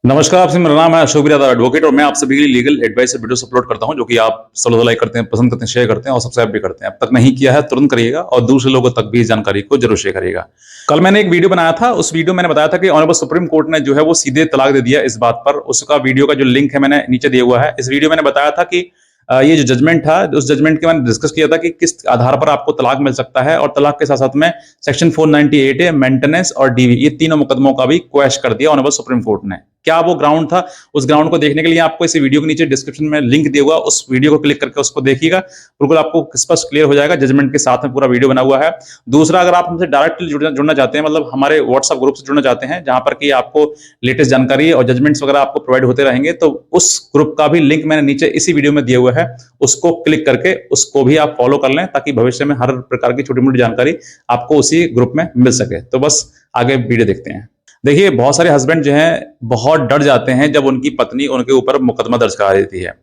नमस्कार, आपसे मेरा नाम है अशोक बिरादर एडवोकेट और मैं आप सभी के लिए लीगल एडवाइस वीडियोस अपलोड करता हूं जो कि आप फॉलो लाइक करते हैं, पसंद करते हैं, शेयर करते हैं और सब्सक्राइब भी करते हैं। अब तक नहीं किया है तुरंत करिएगा और दूसरे लोगों तक भी इस जानकारी को जरूर शेयर करिएगा। कल मैंने एक वीडियो बनाया था, उस वीडियो में मैंने बताया था कि ऑनरेबल सुप्रीम कोर्ट ने जो है वो सीधे तलाक दे दिया इस बात पर। उसका वीडियो का जो लिंक है मैंने नीचे दिया हुआ है। इस वीडियो में मैंने बताया था कि ये जो जजमेंट था, उस जजमेंट के मैंने डिस्कस किया था कि किस आधार पर आपको तलाक मिल सकता है और तलाक के साथ साथ में सेक्शन 498 है, मेंटेनेंस और डीवी, ये तीनों मुकदमों का भी क्वैश कर दिया ऑनरेबल सुप्रीम कोर्ट ने। क्या वो ग्राउंड था? उस ग्राउंड को देखने के लिए आपको इस वीडियो के नीचे डिस्क्रिप्शन में लिंक दिया हुआ, उस वीडियो को क्लिक करके उसको देखिएगा, बिल्कुल आपको स्पष्ट क्लियर हो जाएगा। जजमेंट के साथ में पूरा वीडियो बना हुआ है। दूसरा, अगर आप हमसे डायरेक्टली जुड़ना चाहते हैं, मतलब हमारे व्हाट्सएप ग्रुप से जुड़ना चाहते हैं जहां पर कि आपको लेटेस्ट जानकारी और जजमेंट्स वगैरह आपको प्रोवाइड होते रहेंगे, तो उस ग्रुप का भी लिंक मैंने नीचे इसी वीडियो में दिया हुआ है। उसको क्लिक करके उसको भी आप फॉलो कर लें ताकि भविष्य में हर प्रकार की छोटी मोटी जानकारी आपको उसी ग्रुप में मिल सके। तो बस आगे वीडियो देखते हैं। देखिए, बहुत सारे हस्बैंड जो हैं बहुत डर जाते हैं जब उनकी पत्नी उनके ऊपर मुकदमा दर्ज करा देती है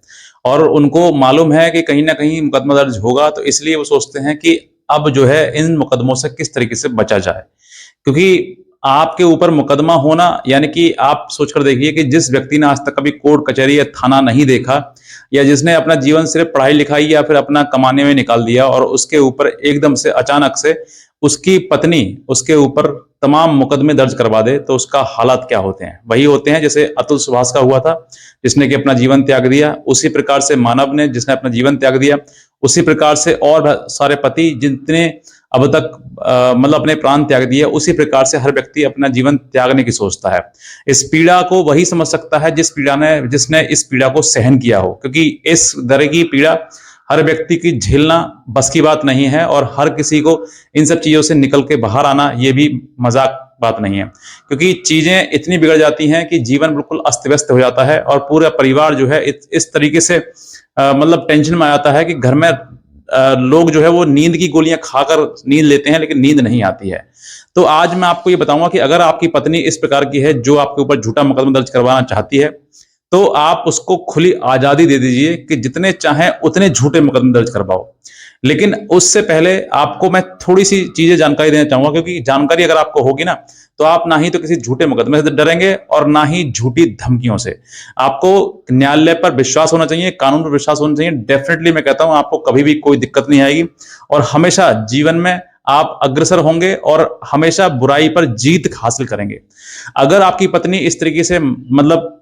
और उनको मालूम है कि कहीं ना कहीं मुकदमा दर्ज होगा, तो इसलिए वो सोचते हैं कि अब जो है इन मुकदमों से किस तरीके से बचा जाए। क्योंकि आपके ऊपर मुकदमा होना यानी कि आप सोचकर देखिए कि जिस व्यक्ति ने आज तक कभी कोर्ट कचहरी या थाना नहीं देखा, या जिसने अपना जीवन सिर्फ पढ़ाई लिखाई या फिर अपना कमाने में निकाल दिया और उसके ऊपर एकदम से अचानक से उसकी पत्नी उसके ऊपर तमाम मुकदमे दर्ज करवा दे, तो उसका हालात क्या होते हैं? वही होते हैं जैसे अतुल सुभाष का हुआ था, जिसने कि अपना जीवन त्याग दिया। उसी प्रकार से मानव ने, जिसने अपना जीवन त्याग दिया। उसी प्रकार से और सारे पति जितने अब तक मतलब अपने प्राण त्याग दिए, उसी प्रकार से हर व्यक्ति अपना जीवन त्यागने की सोचता है। इस पीड़ा को वही समझ सकता है जिसने इस पीड़ा को सहन किया हो, क्योंकि इस तरह की पीड़ा हर व्यक्ति की झेलना बस की बात नहीं है और हर किसी को इन सब चीजों से निकल के बाहर आना ये भी मजाक बात नहीं है। क्योंकि चीजें इतनी बिगड़ जाती हैं कि जीवन बिल्कुल अस्त व्यस्त हो जाता है और पूरा परिवार जो है इस तरीके से मतलब टेंशन में आ जाता है कि घर में लोग जो है वो नींद की गोलियां खाकर नींद लेते हैं लेकिन नींद नहीं आती है। तो आज मैं आपको ये बताऊंगा कि अगर आपकी पत्नी इस प्रकार की है जो आपके ऊपर झूठा मुकदमा दर्ज करवाना चाहती है, तो आप उसको खुली आजादी दे दीजिए कि जितने चाहें उतने झूठे मुकदमे दर्ज करवाओ। लेकिन उससे पहले आपको मैं थोड़ी सी चीजें जानकारी देना चाहूंगा, क्योंकि जानकारी अगर आपको होगी ना, तो आप ना ही तो किसी झूठे मुकदमे से डरेंगे और ना ही झूठी धमकियों से। आपको न्यायालय पर विश्वास होना चाहिए, कानून पर विश्वास होना चाहिए। डेफिनेटली मैं कहता हूं आपको कभी भी कोई दिक्कत नहीं आएगी और हमेशा जीवन में आप अग्रसर होंगे और हमेशा बुराई पर जीत हासिल करेंगे। अगर आपकी पत्नी इस तरीके से मतलब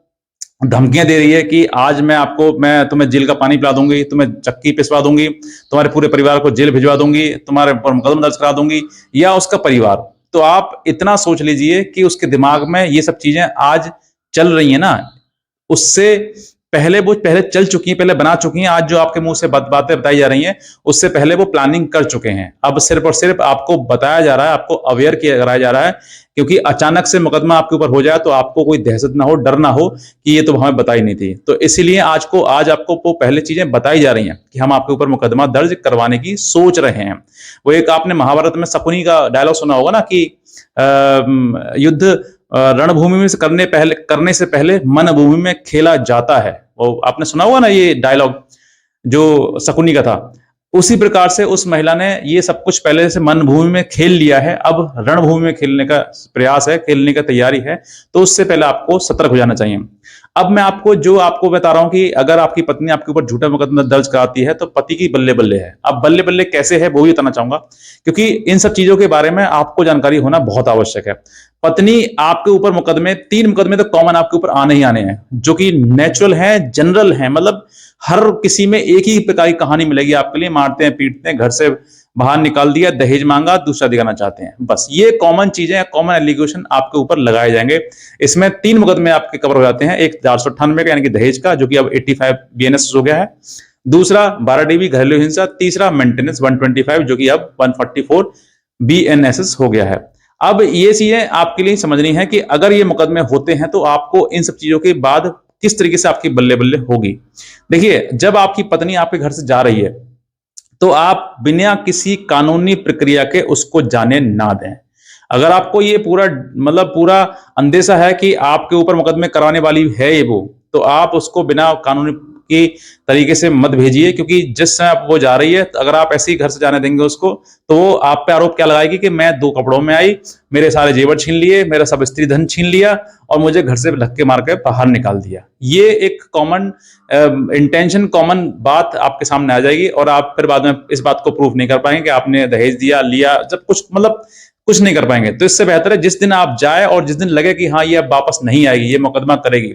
धमकियां दे रही है कि आज मैं तुम्हें जेल का पानी पिला दूंगी, तुम्हें चक्की पिसवा दूंगी, तुम्हारे पूरे परिवार को जेल भिजवा दूंगी, तुम्हारे ऊपर मुकदमा दर्ज करा दूंगी, या उसका परिवार, तो आप इतना सोच लीजिए कि उसके दिमाग में ये सब चीजें आज चल रही है ना, उससे पहले वो पहले चल चुकी हैं, पहले बना चुकी हैं। आज जो आपके मुंह से बातें बताई जा रही हैं, उससे पहले वो प्लानिंग कर चुके हैं। अब सिर्फ और सिर्फ आपको बताया जा रहा है, आपको अवेयर किया कराया जा रहा है, क्योंकि अचानक से मुकदमा आपके ऊपर हो जाए तो आपको कोई दहशत ना हो, डर ना हो कि ये तो हमें बताई नहीं थी। तो इसीलिए आज आपको वो पहले चीजें बताई जा रही हैं कि हम आपके ऊपर मुकदमा दर्ज करवाने की सोच रहे हैं। वो एक आपने महाभारत में शकुनी का डायलॉग सुना होगा ना कि युद्ध रणभूमि में करने से पहले मन भूमि में खेला जाता है। वो आपने सुना होगा ना ये डायलॉग, जो शकुनी का था। उसी प्रकार से उस महिला ने ये सब कुछ पहले से मन भूमि में खेल लिया है, अब रणभूमि में खेलने का प्रयास है, खेलने का तैयारी है। तो उससे पहले आपको सतर्क हो जाना चाहिए। अब मैं आपको बता रहा हूं कि अगर आपकी पत्नी आपके ऊपर झूठा मुकदमा दर्ज कराती है तो पति की बल्ले बल्ले है। अब बल्ले बल्ले कैसे है वो भी बताना चाहूंगा, क्योंकि इन सब चीजों के बारे में आपको जानकारी होना बहुत आवश्यक है। पत्नी आपके ऊपर तीन मुकदमे तो कॉमन आपके ऊपर आने ही आने हैं, जो कि नेचुरल है, जनरल है। मतलब हर किसी में एक ही प्रकार की कहानी मिलेगी आपके लिए। मारते हैं, पीटते हैं, घर से बाहर निकाल दिया, दहेज मांगा, दूसरा दिखाना चाहते हैं। बस ये कॉमन चीजें, कॉमन एलिगेशन आपके ऊपर लगाए जाएंगे। इसमें 3 मुकदमे आपके कवर हो जाते हैं। एक 498 का यानी कि दहेज का, जो कि अब 85 बीएनएस हो गया है। दूसरा 12 डीबी घरेलू हिंसा। तीसरा मेंटेनेंस 125, जो कि अब 144 बीएनएस हो गया है। अब ये चीजें आपके लिए समझनी है कि अगर ये मुकदमे होते हैं तो आपको इन सब चीजों के बाद किस तरीके से आपकी बल्ले बल्ले होगी। देखिए, जब आपकी पत्नी आपके घर से जा रही है तो आप बिना किसी कानूनी प्रक्रिया के उसको जाने ना दें। अगर आपको ये पूरा अंदेशा है कि आपके ऊपर मुकदमे कराने वाली है ये वो, तो आप उसको बिना कानूनी की तरीके से मत भेजिए, क्योंकि जिस समय वो जा रही है, अगर आप ऐसे ही घर से जाने देंगे उसको, तो वो आप पे आरोप क्या लगाएगी कि मैं 2 कपड़ों में आई, मेरे सारे जेवर छीन लिए, मेरा सब स्त्री धन छीन लिया और मुझे घर से धक्के मार के बाहर निकाल दिया। ये एक कॉमन इंटेंशन, कॉमन बात आपके सामने आ जाएगी और आप फिर बाद में इस बात को प्रूफ नहीं कर पाएंगे कि आपने दहेज दिया, लिया, जब कुछ मतलब कुछ नहीं कर पाएंगे। तो इससे बेहतर है जिस दिन आप जाए और जिस दिन लगे कि हाँ ये अब वापस नहीं आएगी, ये मुकदमा करेगी,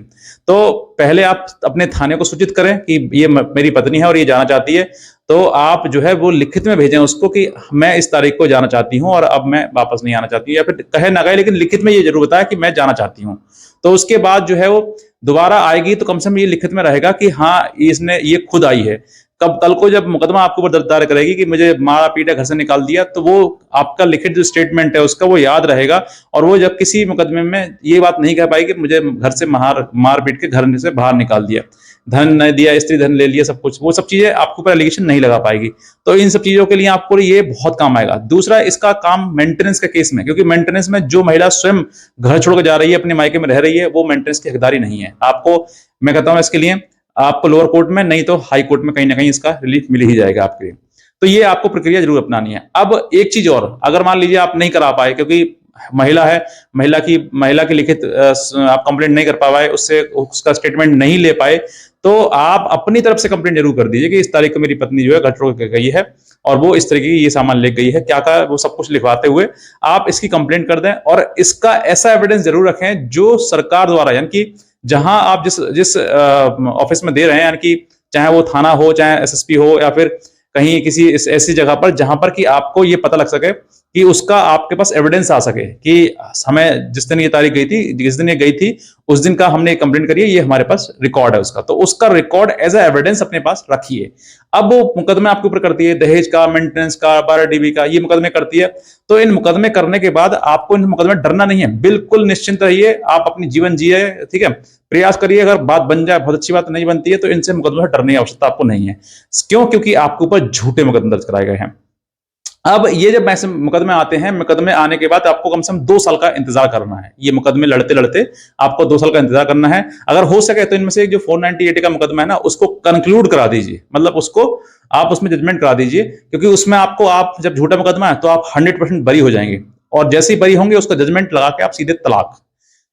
तो पहले आप अपने थाने को सूचित करें कि ये मेरी पत्नी है और ये जाना चाहती है। तो आप जो है वो लिखित में भेजें उसको कि मैं इस तारीख को जाना चाहती हूँ और अब मैं वापस नहीं आना चाहती, या फिर कहे ना कहे लेकिन लिखित में ये जरूर बताया कि मैं जाना चाहती हूँ। तो उसके बाद जो है वो दोबारा आएगी तो कम से कम ये लिखित में रहेगा कि हाँ इसने ये खुद आई है। कब कल को जब मुकदमा आपके ऊपर दायर करेगी कि मुझे मारा पीटा घर से निकाल दिया, तो वो आपका लिखित जो स्टेटमेंट है उसका वो याद रहेगा और वो जब किसी मुकदमे में ये बात नहीं कह पाएगी कि मुझे घर से मार पीट के घर से बाहर निकाल दिया, धन नहीं दिया, स्त्री धन ले लिया, सब कुछ, वो सब चीजें आपके ऊपर एलिगेशन नहीं लगा पाएगी। तो इन सब चीजों के लिए आपको ये बहुत काम आएगा। दूसरा, इसका काम मेंटेनेंस के केस में, क्योंकि मेंटेनेंस में जो महिला स्वयं घर छोड़कर जा रही है, अपने मायके में रह रही है, वो मेंटेनेंस की हकदारी नहीं है। आपको मैं कहता हूं इसके लिए आपको लोअर कोर्ट में नहीं तो हाई कोर्ट में कहीं ना कहीं इसका रिलीफ मिल ही जाएगा आपके लिए। तो ये आपको प्रक्रिया जरूर अपनानी है। अब एक चीज और, अगर मान लीजिए आप नहीं करा पाए, क्योंकि महिला है, महिला की लिखित आप कंप्लेंट नहीं कर पाए, उससे उसका स्टेटमेंट नहीं ले पाए, तो आप अपनी तरफ से कंप्लेंट जरूर कर दीजिए कि इस तारीख को मेरी पत्नी जो है घर छोड़ के गई है और वो इस तरीके की ये सामान ले गई है, क्या का वो सब कुछ लिखवाते हुए आप इसकी कंप्लेंट कर दें। और इसका ऐसा एविडेंस जरूर रखें जो सरकार द्वारा, यानी कि जहां आप जिस ऑफिस में दे रहे हैं, यानी कि चाहे वो थाना हो, चाहे एसएसपी हो, या फिर कहीं किसी ऐसी जगह पर जहां पर कि आपको ये पता लग सके कि उसका आपके पास एविडेंस आ सके कि हमें जिस दिन ये तारीख गई थी, जिस दिन ये गई थी, उस दिन का हमने कंप्लेंट करी है, ये हमारे पास रिकॉर्ड है उसका। तो उसका रिकॉर्ड एज ए एविडेंस अपने पास रखिए। अब वो मुकदमे आपके ऊपर करती है, दहेज का, मेंटेनेंस का, 12 डीबी का, ये मुकदमे करती है। तो इन मुकदमे करने के बाद आपको इन मुकदमे डरना नहीं है, बिल्कुल निश्चिंत रहिए, आप अपनी जीवन जिए, ठीक है, प्रयास करिए। अगर बात बन जाए, बहुत अच्छी बात, नहीं बनती है तो इनसे मुकदमे से डरने की आवश्यकता आपको नहीं है। क्यों? क्योंकि आपके ऊपर झूठे मुकदमे दर्ज कराए गए हैं। अब ये जब ऐसे मुकदमे आते हैं, मुकदमे आने के बाद आपको कम से कम 2 साल का इंतजार करना है। ये मुकदमे लड़ते लड़ते आपको 2 साल का इंतजार करना है। अगर हो सके तो इनमें से जो 498 का मुकदमा है ना, उसको कंक्लूड करा दीजिए, मतलब उसको आप उसमें जजमेंट करा दीजिए, क्योंकि उसमें आप जब झूठा मुकदमा है तो आप 100% बरी हो जाएंगे, और जैसे ही बरी होंगे उसका जजमेंट लगा के आप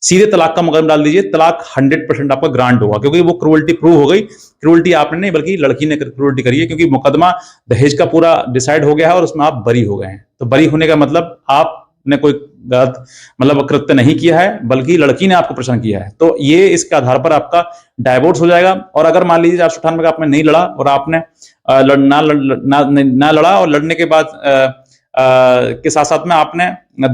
सीधे तलाक का मुकदमा डाल दीजिए। तलाक 100% आपका ग्रांट होगा, क्योंकि वो क्रूअल्टी प्रूव हो गई। क्रूअल्टी आपने नहीं बल्कि लड़की ने क्रूअल्टी करी है, क्योंकि मुकदमा दहेज का पूरा डिसाइड हो गया है और उसमें आप बरी हो गए हैं। तो बरी होने का मतलब आपने कोई गलत मतलब कृत्य नहीं किया है, बल्कि लड़की ने आपको प्रश्न किया है। तो ये इसके आधार पर आपका डाइवोर्स हो जाएगा। और अगर मान लीजिए 498 का आपने नहीं लड़ा और आपने ना लड़ा और लड़ने के बाद के साथ साथ में आपने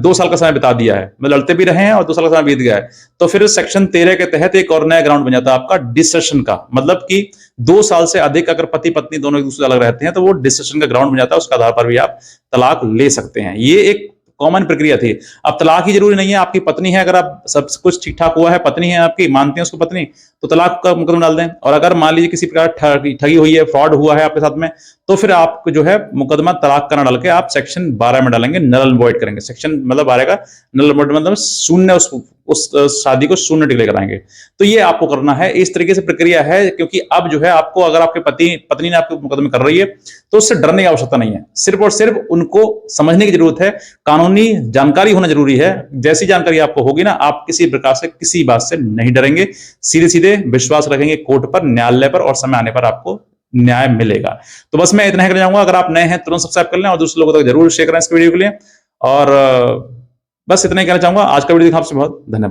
2 साल का समय बिता दिया है, मतलब लड़ते भी रहे हैं और 2 साल का समय बीत गया है, तो फिर सेक्शन 13 के तहत एक और नया ग्राउंड बन जाता है आपका डिसेशन का। मतलब कि 2 साल से अधिक अगर पति पत्नी दोनों एक दूसरे से अलग रहते हैं तो वो डिसेशन का ग्राउंड बन जाता है, उसके आधार पर भी आप तलाक ले सकते हैं। ये एक कॉमन प्रक्रिया थी। अब तलाक ही जरूरी नहीं है, आपकी पत्नी है, अगर आप सब कुछ ठीक ठाक हुआ है, पत्नी है आपकी, मानते हैं उसको पत्नी, तो तलाक का मुकदमा डाल दें। और अगर मान लीजिए किसी प्रकार ठगी हुई है, फ्रॉड हुआ है आपके साथ में, तो फिर आप जो है मुकदमा तलाक का ना डाल के आप सेक्शन 12 में डालेंगे, नल एंड वॉइड करेंगे। सेक्शन मतलब आएगा नल एंड वॉइड, मतलब शून्य, उस शादी को शून्य डिक्लेयर कराएंगे। तो ये आपको करना है, इस तरीके से प्रक्रिया है। क्योंकि अब जो है आपको, अगर आपके पत्नी ने आपके मुकदमे कर रही है तो उससे डरने की आवश्यकता नहीं है, सिर्फ और सिर्फ उनको समझने की जरूरत है, कानूनी जानकारी होना जरूरी है। जैसी जानकारी आपको होगी ना, आप किसी प्रकार से किसी बात से नहीं डरेंगे, सीधे सीधे विश्वास रखेंगे कोर्ट पर, न्यायालय पर, और समय आने पर आपको न्याय मिलेगा। तो बस मैं इतना ही कहना चाहूंगा, अगर आप नए हैं तुरंत सब्सक्राइब कर लें और दूसरे लोगों तक जरूर शेयर करें इस वीडियो के लिए। और बस इतना ही कहना चाहूंगा। आज का वीडियो देखा, आपसे बहुत धन्यवाद।